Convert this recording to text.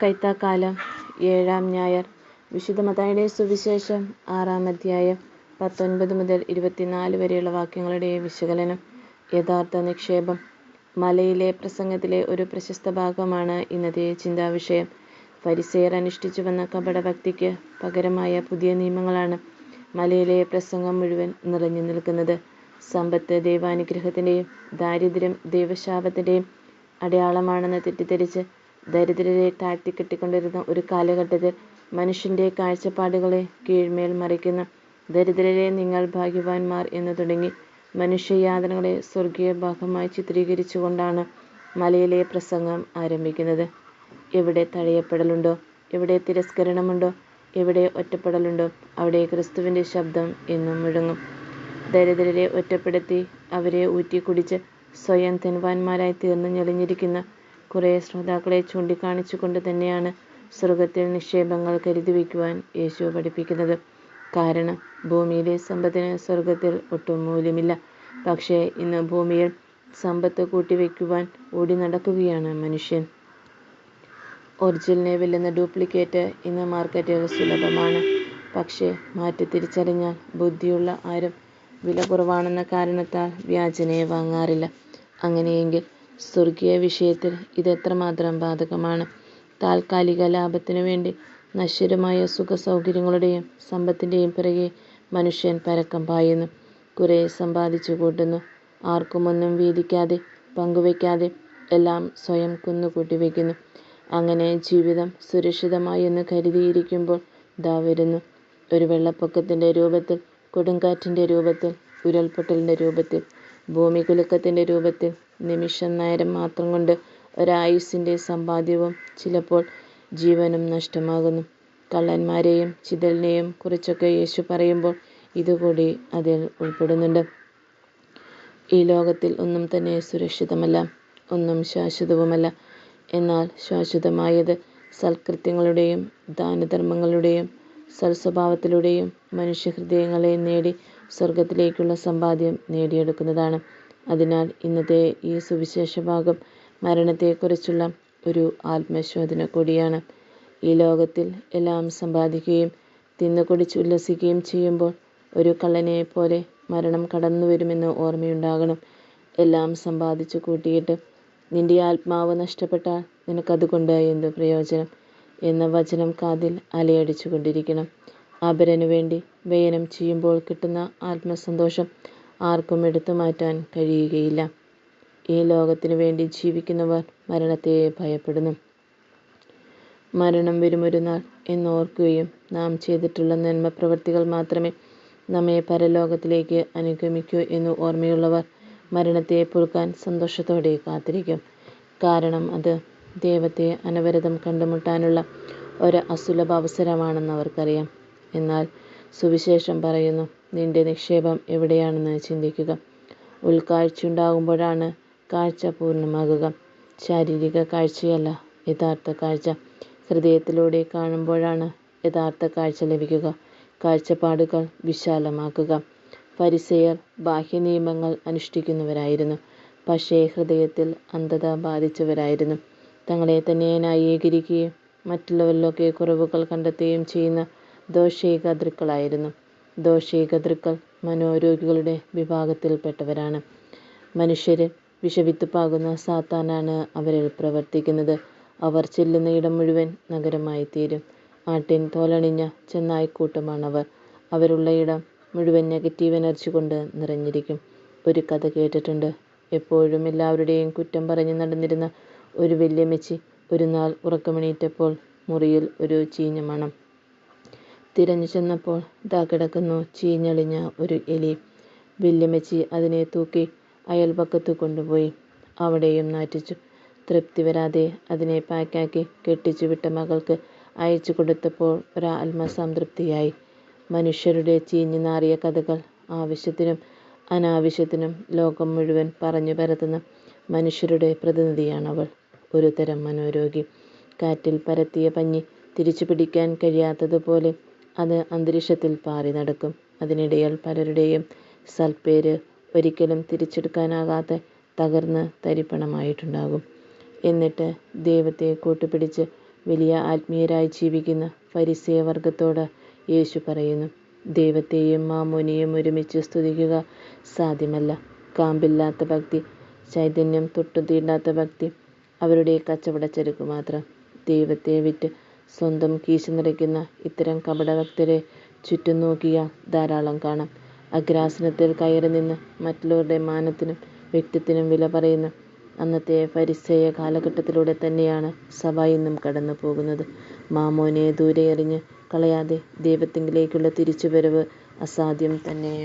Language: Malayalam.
കൈത്താക്കാലം 7-ാം ഞായർ. വിശുദ്ധ മത്തായിയുടെ സുവിശേഷം 6-ാം അധ്യായം 19 മുതൽ 24 വരെയുള്ള വാക്യങ്ങളുടെ വിശകലനം. യഥാർത്ഥ നിക്ഷേപം. മലയിലെ പ്രസംഗത്തിലെ ഒരു പ്രശസ്ത ഭാഗമാണ് ഇന്നത്തെ ചിന്താവിഷയം. ഫരിസേയർ അനുഷ്ഠിച്ചു വന്ന കപടഭക്തിക്ക് പകരമായ പുതിയ നിയമങ്ങളാണ് മലയിലെ പ്രസംഗം മുഴുവൻ നിറഞ്ഞു നിൽക്കുന്നത്. സമ്പത്ത് ദൈവാനുഗ്രഹത്തിൻ്റെയും ദാരിദ്ര്യം ദൈവശാപത്തിൻ്റെയും അടയാളമാണെന്ന് തെറ്റിദ്ധരിച്ച് ദരിദ്രരെ താഴ്ത്തിക്കെട്ടിക്കൊണ്ടിരുന്ന ഒരു കാലഘട്ടത്തിൽ മനുഷ്യൻ്റെ കാഴ്ചപ്പാടുകളെ കീഴ്മേൽ മറിക്കുന്ന ദരിദ്രരെ നിങ്ങൾ ഭാഗ്യവാന്മാർ എന്ന് തുടങ്ങി മനുഷ്യയാതനകളെ സ്വർഗീയ ഭാഗമായി ചിത്രീകരിച്ചുകൊണ്ടാണ് മലയിലെ പ്രസംഗം ആരംഭിക്കുന്നത്. എവിടെ തഴയപ്പെടലുണ്ടോ, എവിടെ തിരസ്കരണമുണ്ടോ, എവിടെ ഒറ്റപ്പെടലുണ്ടോ, അവിടെ ക്രിസ്തുവിൻ്റെ ശബ്ദം എന്നും മുഴങ്ങും. ദരിദ്രരെ ഒറ്റപ്പെടുത്തി അവരെ ഊറ്റിക്കുടിച്ച് സ്വയം ധനവാന്മാരായി തീർന്ന് ഞെളിഞ്ഞിരിക്കുന്ന കുറേ ശ്രോതാക്കളെ ചൂണ്ടിക്കാണിച്ചുകൊണ്ട് തന്നെയാണ് സ്വർഗത്തിൽ നിക്ഷേപങ്ങൾ കരുതി വയ്ക്കുവാൻ യേശു പഠിപ്പിക്കുന്നത്. കാരണം ഭൂമിയിലെ സമ്പത്തിന് സ്വർഗത്തിൽ ഒട്ടും മൂല്യമില്ല. പക്ഷേ ഇന്ന് ഭൂമിയിൽ സമ്പത്ത് കൂട്ടിവെക്കുവാൻ ഓടി നടക്കുകയാണ് മനുഷ്യൻ. ഒറിജിനലിനെ വെല്ലുന്ന ഡ്യൂപ്ലിക്കേറ്റ് ഇന്ന് മാർക്കറ്റിൽ സുലഭമാണ്. പക്ഷേ മാറ്റി തിരിച്ചറിഞ്ഞാൽ ബുദ്ധിയുള്ള ആരും വില കുറവാണെന്ന കാരണത്താൽ വ്യാജനെ വാങ്ങാറില്ല. അങ്ങനെയെങ്കിൽ സ്വർഗീയ വിഷയത്തിൽ ഇതെത്രമാത്രം ബാധകമാണ്? താൽക്കാലിക ലാഭത്തിനു വേണ്ടി നശ്വരമായ സുഖസൗകര്യങ്ങളുടെയും സമ്പത്തിൻ്റെയും പിറകെ മനുഷ്യൻ പരക്കം പായുന്നു. കുറെ സമ്പാദിച്ചു കൂട്ടുന്നു. ആർക്കുമൊന്നും വീതിക്കാതെ പങ്കുവയ്ക്കാതെ എല്ലാം സ്വയം കുന്നുകൂട്ടി വയ്ക്കുന്നു. അങ്ങനെ ജീവിതം സുരക്ഷിതമായി എന്ന് കരുതിയിരിക്കുമ്പോൾ ദാ വരുന്നു ഒരു വെള്ളപ്പൊക്കത്തിൻ്റെ രൂപത്തിൽ, കൊടുങ്കാറ്റിൻ്റെ രൂപത്തിൽ, ഉരുൾപൊട്ടലിൻ്റെ രൂപത്തിൽ, ഭൂമികുലുക്കത്തിൻ്റെ രൂപത്തിൽ നിമിഷം നേരം മാത്രം കൊണ്ട് ഒരായുസ്സിൻ്റെ സമ്പാദ്യവും ചിലപ്പോൾ ജീവനും നഷ്ടമാകുന്നു. കള്ളന്മാരെയും ചിതലിനെയും കുറിച്ചൊക്കെ യേശു പറയുമ്പോൾ ഇതുകൂടി അതിൽ ഉൾപ്പെടുന്നുണ്ട്. ഈ ലോകത്തിൽ ഒന്നും തന്നെ സുരക്ഷിതമല്ല, ഒന്നും ശാശ്വതവുമല്ല. എന്നാൽ ശാശ്വതമായത് സൽകൃത്യങ്ങളുടെയും ദാനധർമ്മങ്ങളുടെയും സൽസ്വഭാവത്തിലൂടെയും മനുഷ്യഹൃദയങ്ങളെ നേടി സ്വർഗത്തിലേക്കുള്ള സമ്പാദ്യം നേടിയെടുക്കുന്നതാണ്. അതിനാൽ ഇന്നത്തെ ഈ സുവിശേഷ ഭാഗം മരണത്തെക്കുറിച്ചുള്ള ഒരു ആത്മശോധന കൂടിയാണ്. ഈ ലോകത്തിൽ എല്ലാം സമ്പാദിക്കുകയും തിന്നുകുടിച്ച് ഉല്ലസിക്കുകയും ചെയ്യുമ്പോൾ ഒരു കള്ളനെ പോലെ മരണം കടന്നു വരുമെന്ന് ഓർമ്മയുണ്ടാകണം. എല്ലാം സമ്പാദിച്ചു കൂട്ടിയിട്ട് നിന്റെ ആത്മാവ് നഷ്ടപ്പെട്ടാൽ നിനക്കതുകൊണ്ട് എന്ത് പ്രയോജനം എന്ന വചനം കാതിൽ അലയടിച്ചു കൊണ്ടിരിക്കണം. അപരനു വേണ്ടി വ്യയനം ചെയ്യുമ്പോൾ കിട്ടുന്ന ആത്മസന്തോഷം ആർക്കും എടുത്തു മാറ്റാൻ കഴിയുകയില്ല. ഈ ലോകത്തിനു വേണ്ടി ജീവിക്കുന്നവർ മരണത്തെ ഭയപ്പെടുന്നു. മരണം വരുമൊരു നാൾ എന്നോർക്കുകയും നാം ചെയ്തിട്ടുള്ള നന്മ പ്രവൃത്തികൾ മാത്രമേ നമ്മെ പരലോകത്തിലേക്ക് അനുഗമിക്കൂ എന്ന് ഓർമ്മയുള്ളവർ മരണത്തെ പൊറുക്കാൻ സന്തോഷത്തോടെ കാത്തിരിക്കും. കാരണം അത് ദൈവത്തെ അനവരതം കണ്ടുമുട്ടാനുള്ള ഒരു അസുലഭ അവസരമാണെന്ന് അവർക്കറിയാം. എന്നാൽ സുവിശേഷം പറയുന്നു, നിന്റെ നിക്ഷേപം എവിടെയാണെന്ന് ചിന്തിക്കുക. ഉൾക്കാഴ്ചയുണ്ടാകുമ്പോഴാണ് കാഴ്ച പൂർണ്ണമാകുക. ശാരീരിക കാഴ്ചയല്ല യഥാർത്ഥ കാഴ്ച. ഹൃദയത്തിലൂടെ കാണുമ്പോഴാണ് യഥാർത്ഥ കാഴ്ച ലഭിക്കുക. കാഴ്ചപ്പാടുകൾ വിശാലമാക്കുക. ഫരിസേയർ ബാഹ്യ നിയമങ്ങൾ അനുഷ്ഠിക്കുന്നവരായിരുന്നു, പക്ഷേ ഹൃദയത്തിൽ അന്ധത ബാധിച്ചവരായിരുന്നു. തങ്ങളെ തന്നെ ന്യായീകരിക്കുകയും മറ്റുള്ളവരിലൊക്കെ കുറവുകൾ കണ്ടെത്തുകയും ചെയ്യുന്ന ദോഷൈകതൃക്കളായിരുന്നു. ദോഷൈകതൃക്കൾ മനോരോഗികളുടെ വിഭാഗത്തിൽപ്പെട്ടവരാണ്. മനുഷ്യരിൽ വിഷവിത്തുപ്പാകുന്ന സാത്താനാണ് അവരിൽ പ്രവർത്തിക്കുന്നത്. അവർ ചെല്ലുന്ന ഇടം മുഴുവൻ നഗരമായി തീരും. ആട്ടിൻ തോലണിഞ്ഞ ചെന്നായ്ക്കൂട്ടമാണവർ. അവരുള്ള ഇടം മുഴുവൻ നെഗറ്റീവ് എനർജി കൊണ്ട് നിറഞ്ഞിരിക്കും. ഒരു കഥ കേട്ടിട്ടുണ്ട്. എപ്പോഴും എല്ലാവരുടെയും കുറ്റം പറഞ്ഞ് നടന്നിരുന്ന ഒരു വല്യമ്മച്ചി ഒരു നാൾ ഉറക്കമെണീറ്റപ്പോൾ മുറിയിൽ ഒരു ചീഞ്ഞ മണം. തിരഞ്ഞു ചെന്നപ്പോൾ ദാ കിടക്കുന്നു ചീഞ്ഞളിഞ്ഞ ഒരു എലി. വല്യമ്മച്ചി അതിനെ തൂക്കി അയൽപക്കത്ത് കൊണ്ടുപോയി. അവിടെയും നാറ്റിച്ചു. തൃപ്തി വരാതെ അതിനെ പാക്കാക്കി കെട്ടിച്ചു വിട്ട മകൾക്ക് അയച്ചു കൊടുത്തപ്പോൾ ഒരാത്മസംതൃപ്തിയായി. മനുഷ്യരുടെ ചീഞ്ഞു നാറിയ കഥകൾ ആവശ്യത്തിനും അനാവശ്യത്തിനും ലോകം മുഴുവൻ പറഞ്ഞു പരത്തുന്ന മനുഷ്യരുടെ പ്രതിനിധിയാണവൾ. ഒരു തരം മനോരോഗി. കാറ്റിൽ പരത്തിയ പഞ്ഞി തിരിച്ചു പിടിക്കാൻ കഴിയാത്തതുപോലെ അത് അന്തരീക്ഷത്തിൽ പാറി നടക്കും. അതിനിടയിൽ പലരുടെയും സൽപ്പേര് ഒരിക്കലും തിരിച്ചെടുക്കാനാകാതെ തകർന്ന് തരിപ്പണമായിട്ടുണ്ടാകും. എന്നിട്ട് ദൈവത്തെ കൂട്ടുപിടിച്ച് വലിയ ആത്മീയരായി ജീവിക്കുന്ന ഫരിസേയ വർഗത്തോട് യേശു പറയുന്നു, ദൈവത്തെയും മാമോനെയും ഒരുമിച്ച് സ്തുതിക്കുക സാധ്യമല്ല. കാമ്പില്ലാത്ത ഭക്തി, ചൈതന്യം തൊട്ടു തീണ്ടാത്ത ഭക്തി അവരുടെ കച്ചവടച്ചരക്കു മാത്രം. ദൈവത്തെ വിറ്റ് സ്വന്തം കീശ നിറയ്ക്കുന്ന ഇത്തരം കപടഭക്തരെ ചുറ്റും നോക്കിയാൽ ധാരാളം കാണാം. അഗ്രാസനത്തിൽ കയറി നിന്ന് മറ്റുള്ളവരുടെ മാനത്തിനും വ്യക്തിത്വത്തിനും വില പറയുന്ന അന്നത്തെ ഫരിസേയ കാലഘട്ടത്തിലൂടെ തന്നെയാണ് സഭ ഇന്നും കടന്നു പോകുന്നത്. മാമോനെ ദൂരെ എറിഞ്ഞ് കളയാതെ ദൈവത്തിങ്കിലേക്കുള്ള തിരിച്ചുവരവ് അസാധ്യം തന്നെ.